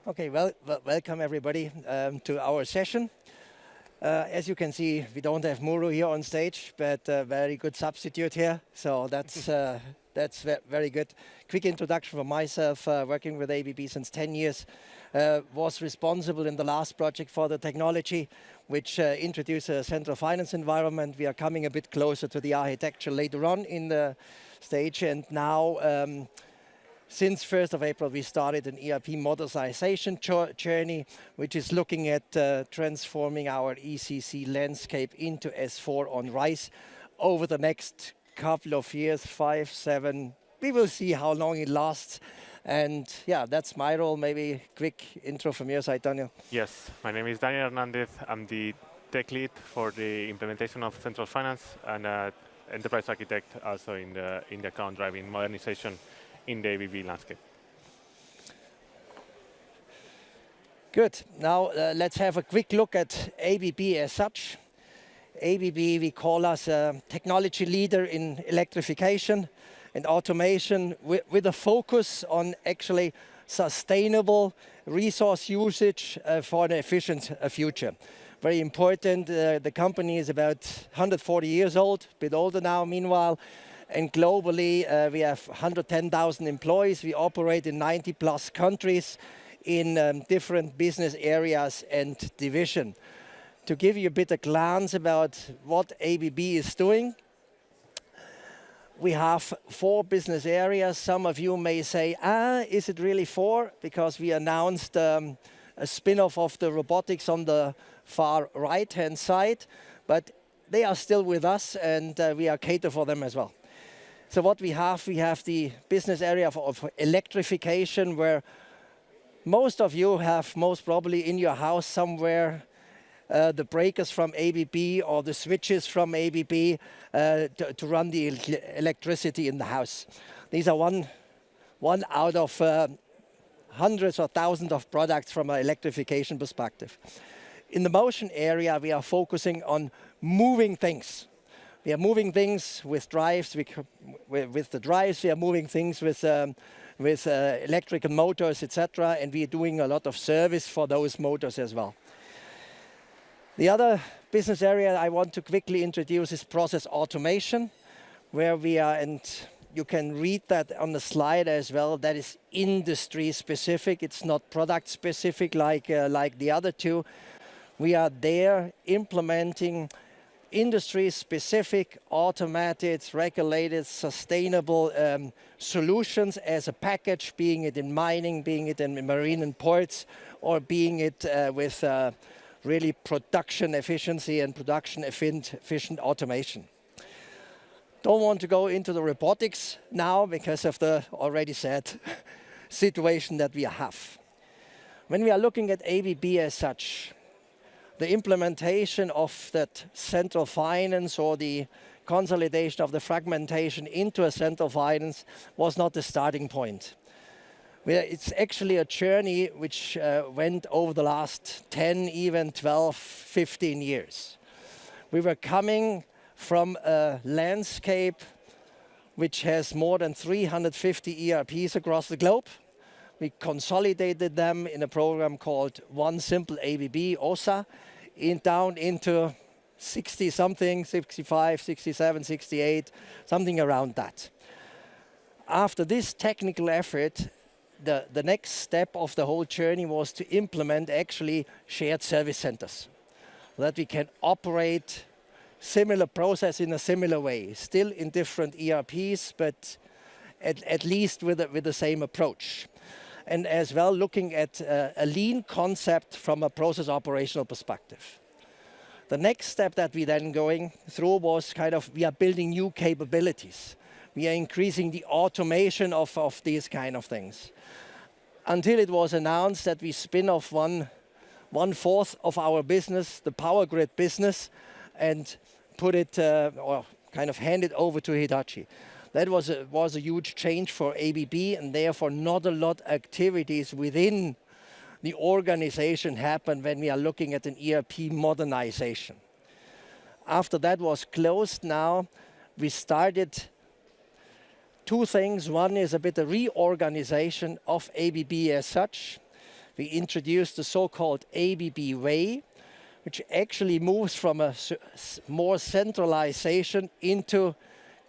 Okay, welcome everybody to our session. As you can see, we don't have Muru here on stage, but a very good substitute here. So that's very good. Quick introduction for myself, working with ABB since 10 years. Was responsible in the last project for the technology, which introduced a central finance environment. We are coming a bit closer to the architecture later on in the stage. And now, since 1st of April, we started an ERP modernization journey, which is looking at transforming our ECC landscape into S4 on RISE over the next couple of years, 5, 7. We will see how long it lasts. And yeah, that's my role. Maybe quick intro from your side, Daniel. Yes, my name is Daniel Hernandez. I'm the tech lead for the implementation of central finance and enterprise architect also in the account driving modernization in the ABB landscape. Good. Now let's have a quick look at ABB as such. ABB, we call us a technology leader in electrification and automation with a focus on actually sustainable resource usage for an efficient future. Very important. The company is about 140 years old, a bit older now meanwhile. And globally, we have 110,000 employees. We operate in 90 plus countries in different business areas and division. To give you a bit of glance about what ABB is doing, we have 4 business areas. Some of you may say, is it really 4? Because we announced a spin-off of the robotics on the far right-hand side, but they are still with us and we are cater for them as well. So what we have the business area of electrification, where most of you have most probably in your house somewhere the breakers from ABB or the switches from ABB to run the electricity in the house. These are one out of hundreds or thousands of products from an electrification perspective. In the motion area, we are focusing on moving things. We are moving things with drives, with the drives. We are moving things with electrical motors, etc. And we are doing a lot of service for those motors as well. The other business area I want to quickly introduce is process automation, where we are, and you can read that on the slide as well. That is industry specific. It's not product specific like the other two. We are there implementing industry-specific, automated, regulated, sustainable solutions as a package, being it in mining, being it in marine and ports, or being it with really production efficiency and production efficient automation. Don't want to go into the robotics now because of the already said situation that we have. When we are looking at ABB as such, the implementation of that central finance or the consolidation of the fragmentation into a central finance was not the starting point. It's actually a journey which went over the last 10, even 12, 15 years. We were coming from a landscape which has more than 350 ERPs across the globe. We consolidated them in a program called One Simple ABB, OSA, down into 60-something, 65, 67, 68, something around that. After this technical effort, the next step of the whole journey was to implement actually shared service centers, so that we can operate similar process in a similar way, still in different ERPs, but at least with the same approach. And as well looking at a lean concept from a process operational perspective. The next step that we then going through was we are building new capabilities. We are increasing the automation of these kind of things. Until it was announced that we spin off one-fourth of our business, the power grid business, and put it, or hand it over to Hitachi. That was a huge change for ABB, and therefore not a lot of activities within the organization happen when we are looking at an ERP modernization. After that was closed now, we started 2 things. One is a bit of reorganization of ABB as such, we introduced the so-called ABB way, which actually moves from a more centralization into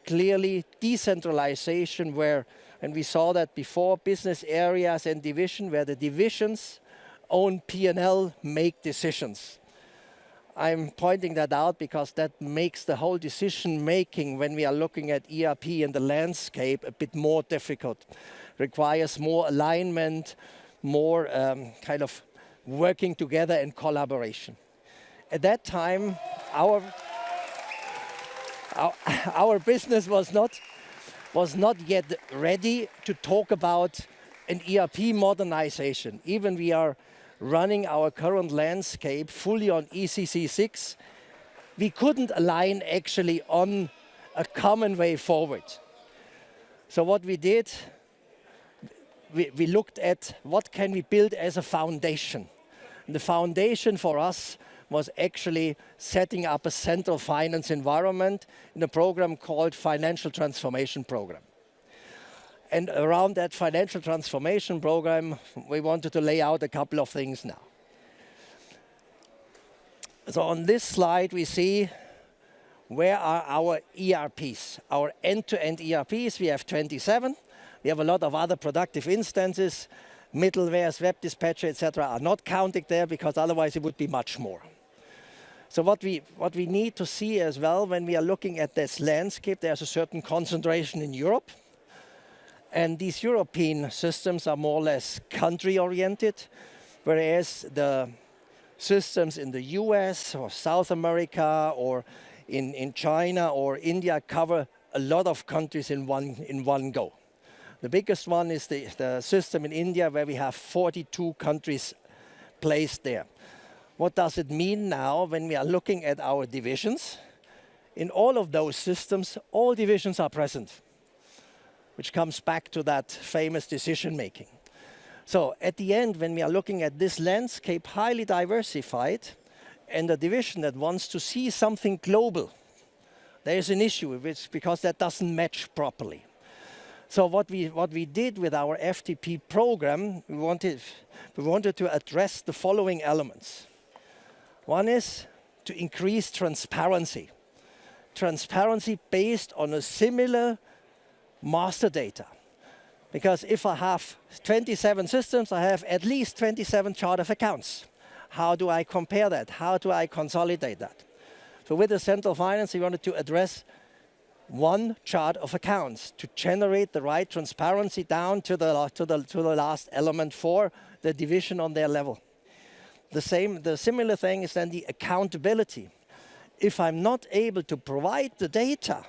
clearly decentralization, where, and we saw that before, business areas and division, where the divisions own P&L, make decisions. I'm pointing that out because that makes the whole decision making when we are looking at ERP and the landscape a bit more difficult. Requires more alignment, more kind of working together and collaboration. At that time, our business was not yet ready to talk about an ERP modernization. Even we are running our current landscape fully on ECC6, we couldn't align actually on a common way forward. So what we did, we looked at what can we build as a foundation. And the foundation for us was actually setting up a central finance environment in a program called Financial Transformation Program. And around that financial transformation program, we wanted to lay out a couple of things now. So on this slide, we see where are our ERPs, our end-to-end ERPs. We have 27. We have a lot of other productive instances. Middlewares, web dispatcher, etc. are not counted there because otherwise it would be much more. So what we need to see as well when we are looking at this landscape, there's a certain concentration in Europe. And these European systems are more or less country-oriented, whereas the systems in the US or South America or in China or India cover a lot of countries in one go. The biggest one is the system in India, where we have 42 countries placed there. What does it mean now when we are looking at our divisions? In all of those systems, all divisions are present, which comes back to that famous decision making. So at the end, when we are looking at this landscape, highly diversified, and a division that wants to see something global, there is an issue with it because that doesn't match properly. So what we did with our FTP program, we wanted to address the following elements. One is to increase transparency. Transparency based on a similar master data. Because if I have 27 systems, I have at least 27 chart of accounts. How do I compare that? How do I consolidate that? So with the central finance, we wanted to address one chart of accounts to generate the right transparency down to the last element for the division on their level. The similar thing is then the accountability. If I'm not able to provide the data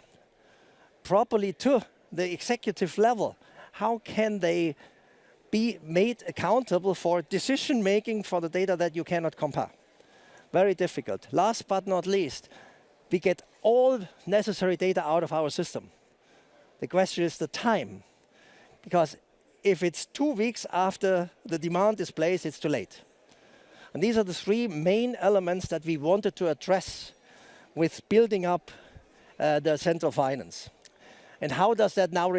properly to the executive level, how can they be made accountable for decision making for the data that you cannot compare? Very difficult. Last but not least, we get all necessary data out of our system. The question is the time. Because if it's 2 weeks after the demand is placed, it's too late. And these are the three main elements that we wanted to address with building up the central finance. And how does that now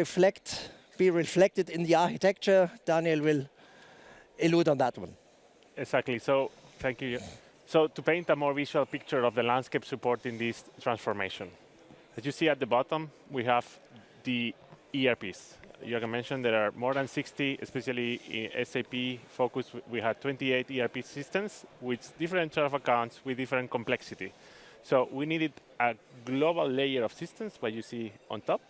be reflected in the architecture? Daniel will allude on that one. Exactly. So thank you. So to paint a more visual picture of the landscape supporting this transformation, as you see at the bottom, we have the ERPs. Jürgen mentioned there are more than 60, especially in SAP focus. We had 28 ERP systems with different chart of accounts with different complexity. So we needed a global layer of systems, what you see on top,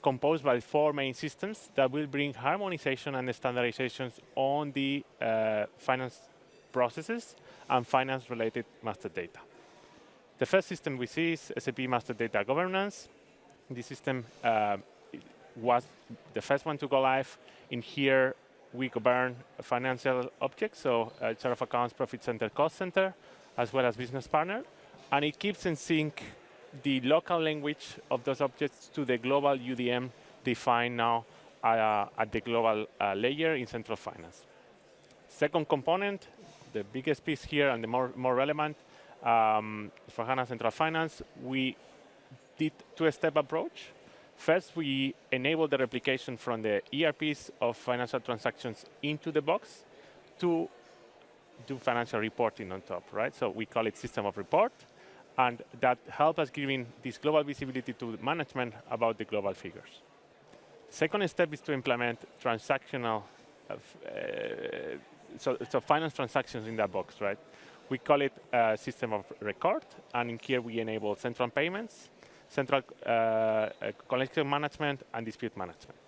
composed by 4 main systems that will bring harmonization and standardizations on the finance processes and finance-related master data. The first system we see is SAP Master Data Governance. This system was the first one to go live. In here, we govern financial objects, so chart of accounts, profit center, cost center, as well as business partner. And it keeps in sync the local language of those objects to the global UDM defined now at the global layer in central finance. Second component, the biggest piece here and the more relevant for HANA Central Finance, we did 2-step approach. First, we enabled the replication from the ERPs of financial transactions into the box to do financial reporting on top, right? So we call it system of report, and that helps us giving this global visibility to management about the global figures. Second step is to implement transactional, so finance transactions in that box, right? We call it a system of record, and in here we enable central payments, central collection management, and dispute management.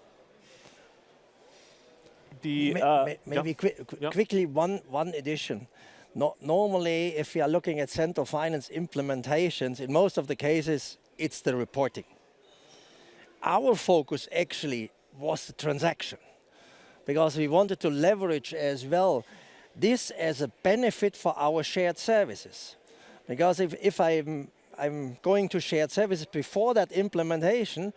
Maybe quickly one addition. Normally, if we are looking at central finance implementations, in most of the cases, it's the reporting. Our focus actually was the transaction, because we wanted to leverage as well this as a benefit for our shared services. Because if I'm going to shared services before that implementation,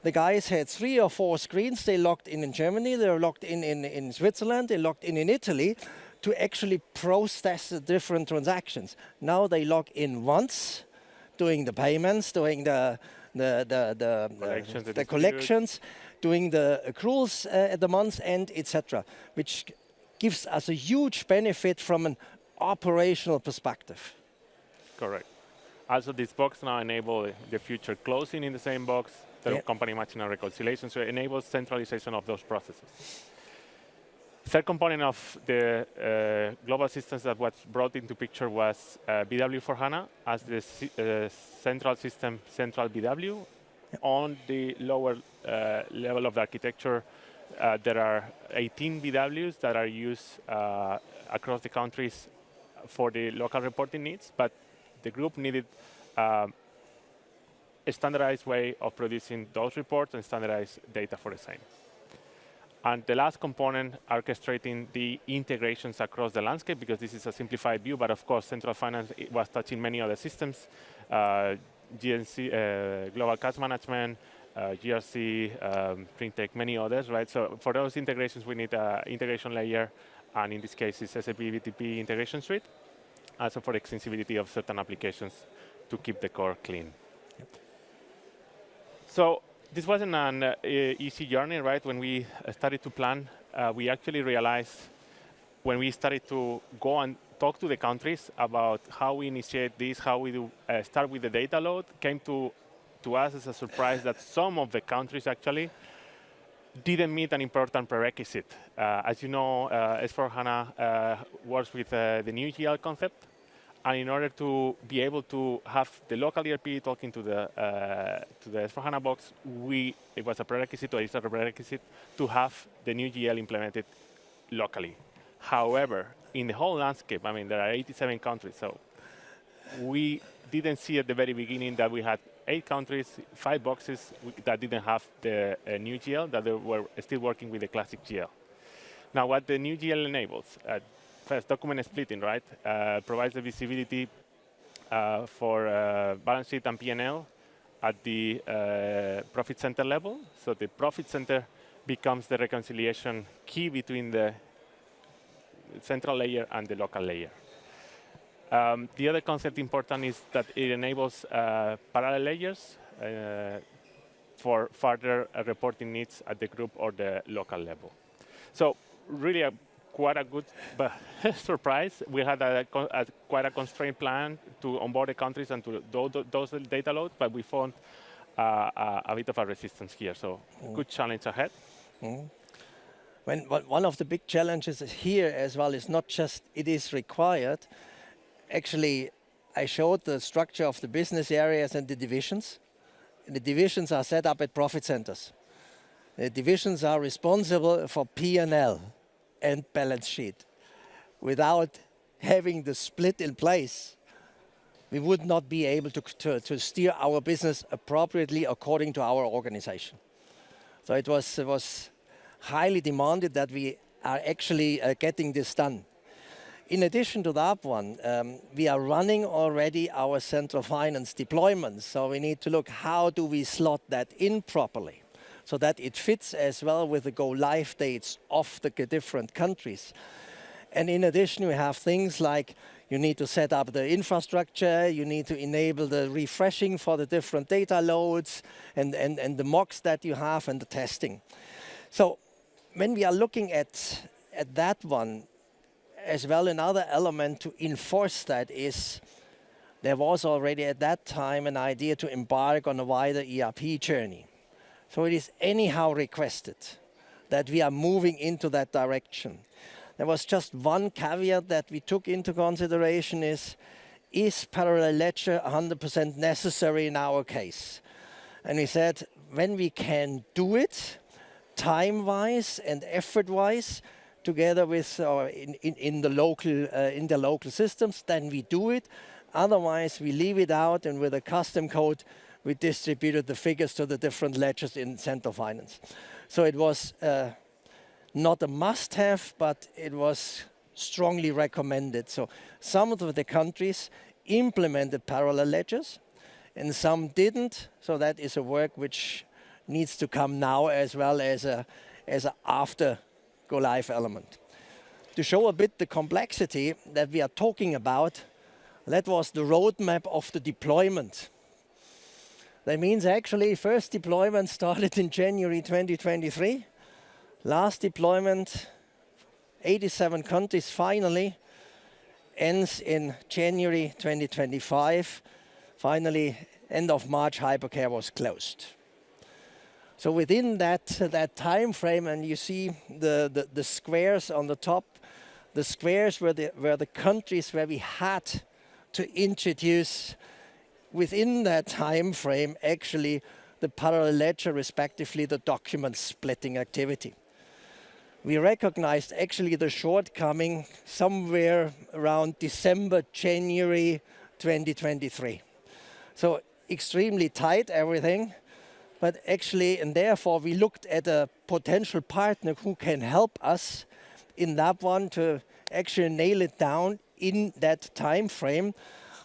the guys had 3 or 4 screens. They logged in Germany, they were logged in Switzerland, they logged in Italy to actually process the different transactions. Now they log in once, doing the payments, doing the collections, doing the accruals at the month end, etc., which gives us a huge benefit from an operational perspective. Correct. Also, this box now enables the future closing in the same box, the company matching and reconciliation, so it enables centralization of those processes. Third component of the global systems that was brought into picture was BW for HANA as the central system, central BW. On the lower level of the architecture, there are 18 BWs that are used across the countries for the local reporting needs, but the group needed a standardized way of producing those reports and standardized data for the same. And the last component, orchestrating the integrations across the landscape, because this is a simplified view, but of course, central finance was touching many other systems, GNC, Global Cash Management, GRC, Printec, many others, right? So for those integrations, we need an integration layer, and in this case, it's SAP BTP Integration Suite, also for extensibility of certain applications to keep the core clean. Yep. So this wasn't an easy journey, right? When we started to plan, we actually realized when we started to go and talk to the countries about how we initiate this, how we do start with the data load, came to us as a surprise that some of the countries actually didn't meet an important prerequisite. As you know, S4HANA works with the new GL concept. And in order to be able to have the local ERP talking to the S4HANA box, it was a prerequisite, or it's a prerequisite, to have the new GL implemented locally. However, in the whole landscape, I mean, there are 87 countries, so we didn't see at the very beginning that we had 8 countries, 5 boxes that didn't have the new GL, that they were still working with the classic GL. Now, what the new GL enables, first, document splitting, right? Provides the visibility for balance sheet and P&L at the profit center level. So the profit center becomes the reconciliation key between the central layer and the local layer. The other concept important is that it enables parallel layers for further reporting needs at the group or the local level. So really quite a good surprise. We had quite a constrained plan to onboard the countries and to those data loads, but we found a bit of a resistance here. So good challenge ahead. One of the big challenges here as well is not just it is required. Actually, I showed the structure of the business areas and the divisions. The divisions are set up at profit centers. The divisions are responsible for P&L and balance sheet. Without having the split in place, we would not be able to steer our business appropriately according to our organization. So it was highly demanded that we are actually getting this done. In addition to that one, we are running already our central finance deployments. So we need to look how do we slot that in properly, so that it fits as well with the go-live dates of the different countries. And in addition, we have things like you need to set up the infrastructure, you need to enable the refreshing for the different data loads and the mocks that you have and the testing. So when we are looking at that one, as well, another element to enforce that is there was already at that time an idea to embark on a wider ERP journey. So it is anyhow requested that we are moving into that direction. There was just one caveat that we took into consideration is parallel ledger 100% necessary in our case? And we said, when we can do it, time-wise and effort-wise, together with in the local systems, then we do it. Otherwise, we leave it out, and with a custom code, we distributed the figures to the different ledgers in central finance. So it was not a must-have, but it was strongly recommended. So some of the countries implemented parallel ledgers, and some didn't. So that is a work which needs to come now as well as a after go live element. To show a bit the complexity that we are talking about, that was the roadmap of the deployment. That means actually first deployment started in January 2023. Last deployment, 87 countries finally, ends in January 2025. Finally, end of March, hypercare was closed. So within that time frame, and you see the squares on the top, the squares were the countries where we had to introduce within that time frame actually the parallel ledger, respectively the document splitting activity. We recognized actually the shortcoming somewhere around December, January 2023. So extremely tight everything, but actually, and therefore we looked at a potential partner who can help us in that one to actually nail it down in that time frame,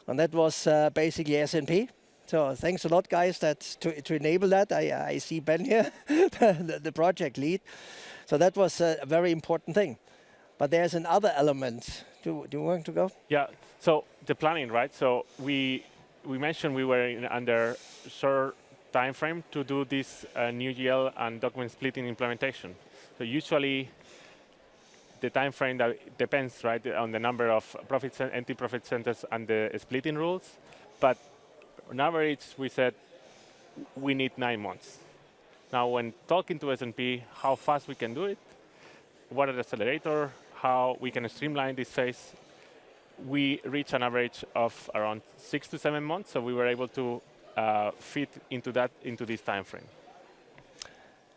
and that was basically SNP. So thanks a lot, guys, to enable that. I see Ben here, the project lead. So that was a very important thing. But there's another element. Do you want to go? Yeah. So the planning, right? So we mentioned we were under short time frame to do this new GL and document splitting implementation. So usually the time frame that depends, right, on the number of entity profit centers and the splitting rules. But on average, we said we need 9 months. Now, when talking to SNP, how fast we can do it, what are the accelerator, how we can streamline this phase, we reach an average of around 6 to 7 months. So we were able to fit into this time frame.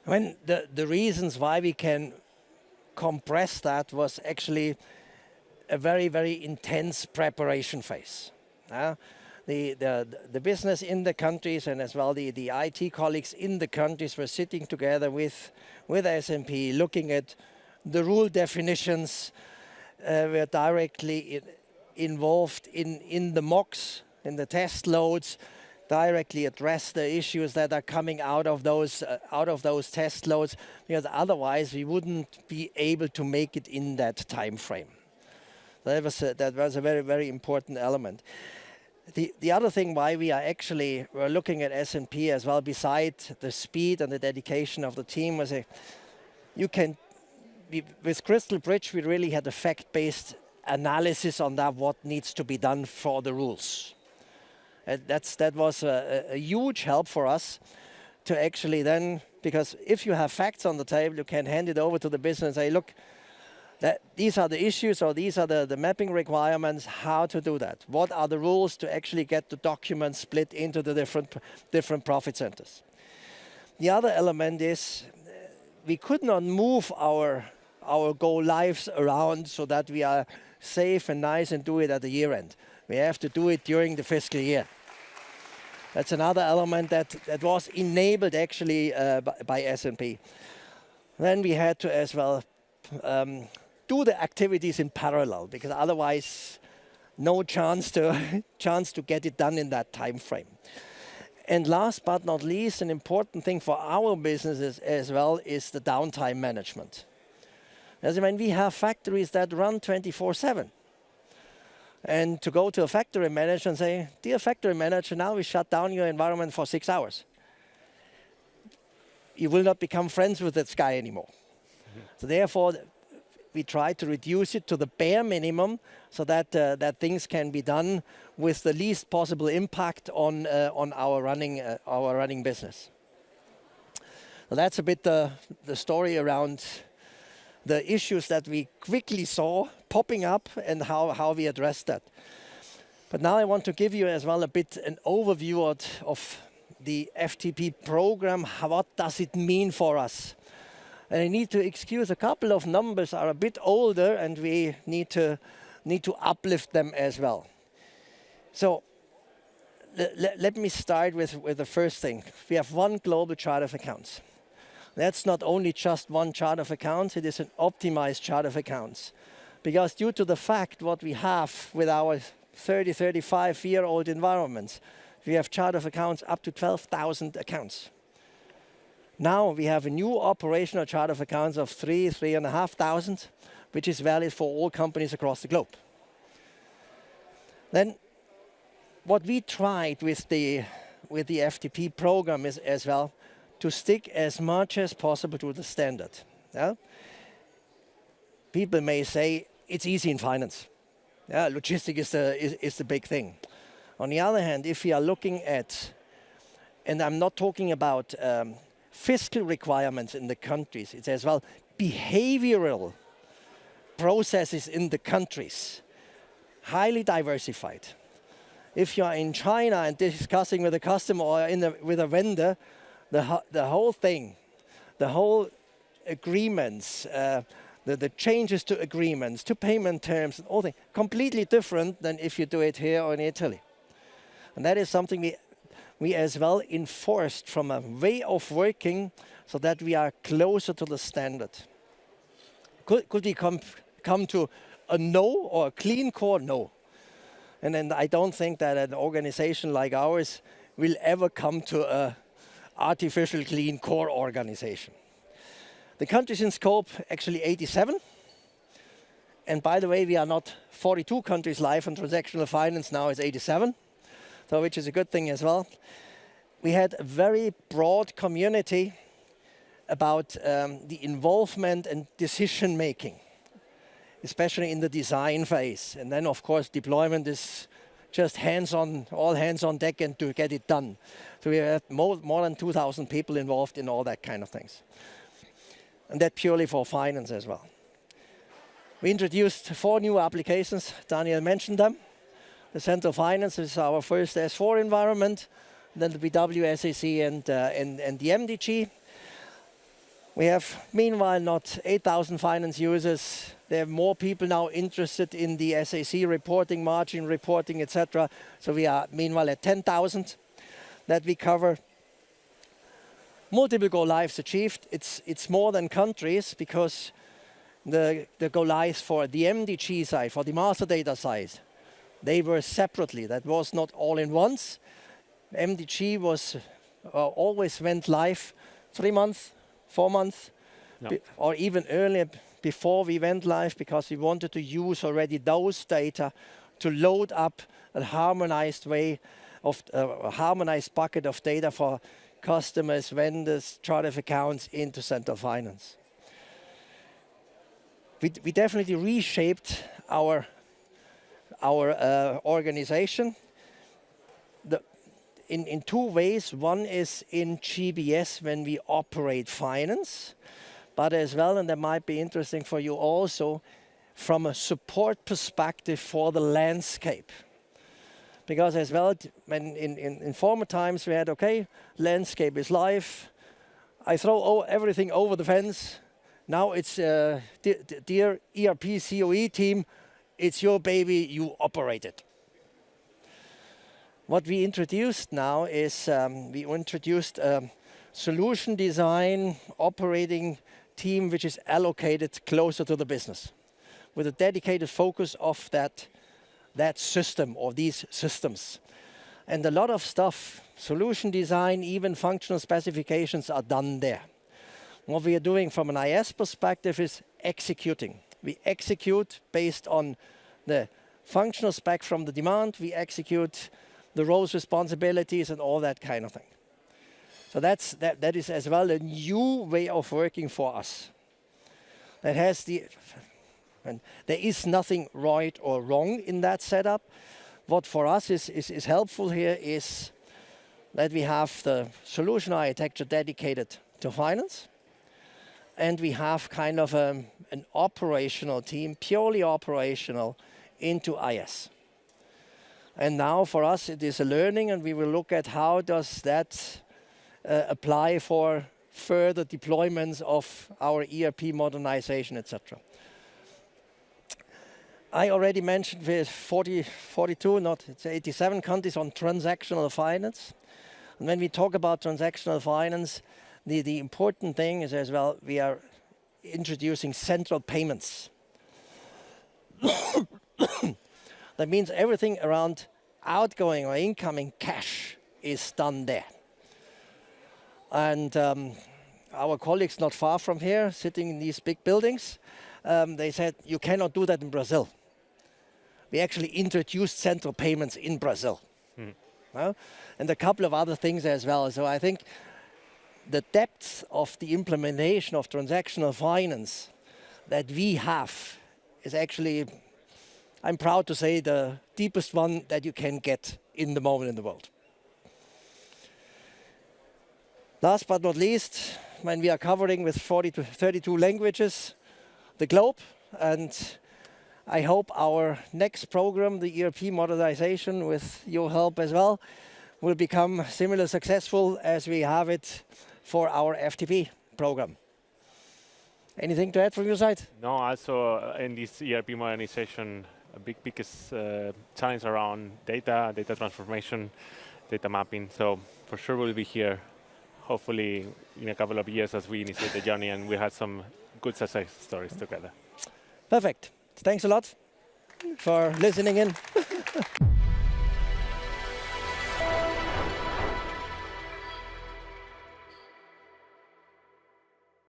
When the reasons why we can compress that was actually a very, very intense preparation phase. The business in the countries and as well the IT colleagues in the countries were sitting together with SNP, looking at the rule definitions, were directly involved in the mocks, in the test loads, directly address the issues that are coming out of those test loads, because otherwise we wouldn't be able to make it in that time frame. That was a very, very important element. The other thing why we're looking at SNP as well, beside the speed and the dedication of the team, was with Crystal Bridge we really had a fact-based analysis on that, what needs to be done for the rules. That was a huge help for us to actually then, because if you have facts on the table, you can hand it over to the business and say, look, these are the issues, or these are the mapping requirements, how to do that. What are the rules to actually get the document split into the different profit centers? The other element is we could not move our go lives around so that we are safe and nice and do it at the year end. We have to do it during the fiscal year. That's another element that was enabled actually by SNP. Then we had to as well do the activities in parallel, because otherwise no chance to get it done in that time frame. And last but not least, an important thing for our businesses as well is the downtime management. As I mean, we have factories that run 24/7. And to go to a factory manager and say, dear factory manager, now we shut down your environment for 6 hours. You will not become friends with that guy anymore. Mm-hmm. So therefore, we try to reduce it to the bare minimum so that that things can be done with the least possible impact on our running business. So that's a bit the story around the issues that we quickly saw popping up and how we addressed that. But now I want to give you as well a bit an overview of the FTP program. What does it mean for us? And I need to excuse a couple of numbers are a bit older, and we need to uplift them as well. So let me start with the first thing. We have one global chart of accounts. That's not only just one chart of accounts, it is an optimized chart of accounts. Because due to the fact what we have with our 30, 35-year-old environments, we have chart of accounts up to 12,000 accounts. Now we have a new operational chart of accounts of 3,500, which is valid for all companies across the globe. Then what we tried with the FTP program is as well to stick as much as possible to the standard. Yeah? People may say it's easy in finance. Yeah, logistics is the big thing. On the other hand, if we are looking at, and I'm not talking about fiscal requirements in the countries, it's as well behavioral processes in the countries, highly diversified. If you are in China and discussing with a customer or with a vendor, the whole thing, the whole agreements, the changes to agreements, to payment terms, and all things, completely different than if you do it here or in Italy. And that is something we as well enforced from a way of working so that we are closer to the standard. Could we come to a no or a clean core? No. And then I don't think that an organization like ours will ever come to a artificial clean core organization. The countries in scope, actually 87. And by the way, we are not 42 countries live on transactional finance, now it's 87. So which is a good thing as well. We had a very broad community about the involvement and decision making, especially in the design phase. And then of course deployment is just all hands on deck and to get it done. So we had more than 2,000 people involved in all that kind of things. And that purely for finance as well. We introduced 4 new applications, Daniel mentioned them. The Central Finance is our first S4 environment, then the PwC and the MDG. We have, meanwhile, not 8,000 finance users. There are more people now interested in the SAC reporting, margin reporting, etc. So we are, meanwhile, at 10,000 that we cover. Multiple go-lives achieved. It's more than countries because the go-lives for the MDG side, for the master data side, they were separately. That was not all in once. MDG was always went live 3 months, 4 months, no. Or even earlier before we went live because we wanted to use already those data to load up a harmonized way of a harmonized bucket of data for customers, vendors, chart of accounts into Central Finance. We definitely reshaped our organization in 2 ways. One is in GBS when we operate finance, but as well, and that might be interesting for you also, from a support perspective for the landscape. Because as well, when in former times we had, okay, landscape is live, I throw everything over the fence. Now it's, dear ERP COE team, it's your baby, you operate it. What we introduced now is we introduced a solution design operating team which is allocated closer to the business with a dedicated focus of that system or these systems. And a lot of stuff, solution design, even functional specifications are done there. What we are doing from an IS perspective is executing. We execute based on the functional spec from the demand. We execute the roles, responsibilities, and all that kind of thing. So that is as well a new way of working for us. That has And there is nothing right or wrong in that setup. What for us is helpful here is that we have the solution architecture dedicated to finance, and we have kind of an operational team, purely operational, into IS. And now for us it is a learning, and we will look at how does that apply for further deployments of our ERP modernization, etc. I already mentioned with 42, not it's 87 countries on transactional finance. And when we talk about transactional finance, the important thing is as well, we are introducing central payments. That means everything around outgoing or incoming cash is done there. And our colleagues not far from here, sitting in these big buildings, they said, you cannot do that in Brazil. We actually introduced central payments in Brazil. And a couple of other things as well. So I think the depth of the implementation of transactional finance that we have is actually, I'm proud to say, the deepest one that you can get in the moment in the world. Last but not least, when we are covering with 40 to 32 languages the globe, and I hope our next program, the ERP modernization, with your help as well, will become similar successful as we have it for our FTP program. Anything to add from your side? No, also in this ERP modernization, a biggest challenge around data transformation, data mapping. So for sure we'll be here, hopefully in a couple of years as we initiate the journey and we had some good success stories together. Perfect. Thanks a lot for listening in.